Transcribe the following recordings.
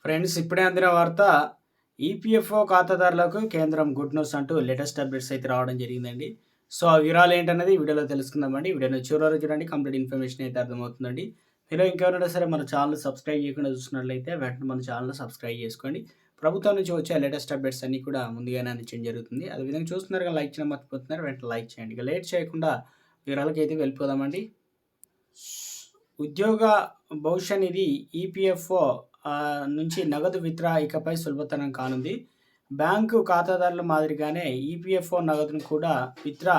Friends ఇప్పుడే అందిన వార్త ఈపీఎఫ్ఓ ఖాతాదారులకు కేంద్రం గుడ్ న్యూస్ అంటూ లేటెస్ట్ అప్డేట్స్ అయితే రావడం జరిగిందండి. సో ఆ వివరాలు ఏంటన్నది వీడియోలో తెలుసుకుందామండి. వీడియోని చివరి వరకు చూడండి, కంప్లీట్ ఇన్ఫర్మేషన్ అయితే అర్థమవుతుందండి. మీరు ఇంకెవరైనా సరే మన ఛానల్ సబ్స్క్రైబ్ చేయకుండా చూస్తున్నట్లయితే వెంటనే మన ఛానల్ సబ్స్క్రైబ్ చేసుకోండి. ప్రభుత్వం నుంచి వచ్చే లేటెస్ట్ అప్డేట్స్ అన్నీ కూడా ముందుగానే అందించడం జరుగుతుంది. అదేవిధంగా చూస్తున్నారు కదా, లైక్ చేయడం మర్చిపోతున్నారు, వెంటనే లైక్ చేయండి. ఇక లేట్ చేయకుండా వివరాలకి అయితే వెళ్ళిపోదామండి. ఉద్యోగ భవిష్య నిధి ఈపీఎఫ్ఓ నుంచి నగదు విత్డ్రా ఇకపై సులభతరం కానుంది. బ్యాంకు ఖాతాదారుల మాదిరిగానే ఈపీఎఫ్ఓ నగదును కూడా విత్డ్రా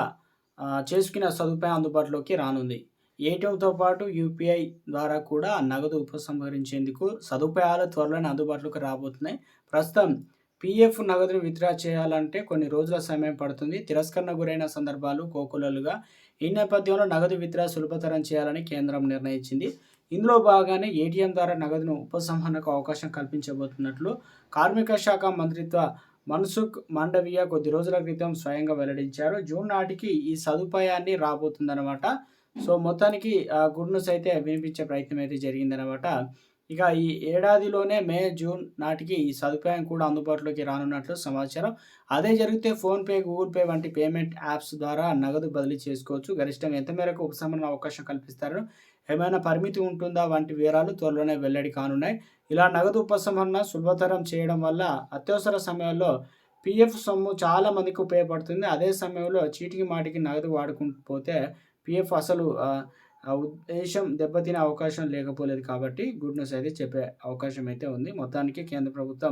చేసుకునే సదుపాయం అందుబాటులోకి రానుంది. ఏటీఎంతో పాటు యూపీఐ ద్వారా కూడా నగదు ఉపసంహరించేందుకు సదుపాయాలు త్వరలోనే అందుబాటులోకి రాబోతున్నాయి. ప్రస్తుతం పీఎఫ్ నగదును విత్డ్రా చేయాలంటే కొన్ని రోజుల సమయం పడుతుంది. తిరస్కరణ గురైన సందర్భాలు కోకొల్లలుగా. ఈ నేపథ్యంలో నగదు విత్డ్రా సులభతరం చేయాలని కేంద్రం నిర్ణయించింది. ఇందులో భాగంగానే ఏటీఎం ద్వారా నగదును ఉపసంహరణకు అవకాశం కల్పించబోతున్నట్లు కార్మిక శాఖ మంత్రిత్వ మన్సుఖ్ మాండవీయ కొద్ది రోజుల క్రితం స్వయంగా వెల్లడించారు. జూన్ నాటికి ఈ సదుపాయాన్ని రాబోతుందన్నమాట. సో మొత్తానికి గుడ్ న్యూస్ అయితే వినిపించే ప్రయత్నం అయితే జరిగిందనమాట. ఇక ఈ ఏడాదిలోనే మే, జూన్ నాటికి ఈ సదుపాయం కూడా అందుబాటులోకి రానున్నట్లు సమాచారం. అదే జరిగితే ఫోన్‌పే, గూగుల్ పే వంటి పేమెంట్ యాప్స్ ద్వారా నగదు బదిలీ చేసుకోవచ్చు. గరిష్టంగా ఎంత మేరకు ఉపశమన అవకాశం కల్పిస్తారు, ఏమైనా పరిమితి ఉంటుందా వంటి వివరాలు త్వరలోనే వెల్లడి కానున్నాయి. ఇలా నగదు ఉపశమన సులభతరం చేయడం వల్ల అత్యవసర సమయాల్లో పీఎఫ్ సొమ్ము చాలా మందికి ఉపయోగపడుతుంది. అదే సమయంలో చీటికి మాటికి నగదు వాడుకుంటూ పోతే పీఎఫ్ అసలు ఆ ఉద్దేశం దెబ్బతినే అవకాశం లేకపోలేదు కాబట్టి గుడ్ న్యూస్ అయితే చెప్పే అవకాశం అయితే ఉంది. మొత్తానికి కేంద్ర ప్రభుత్వం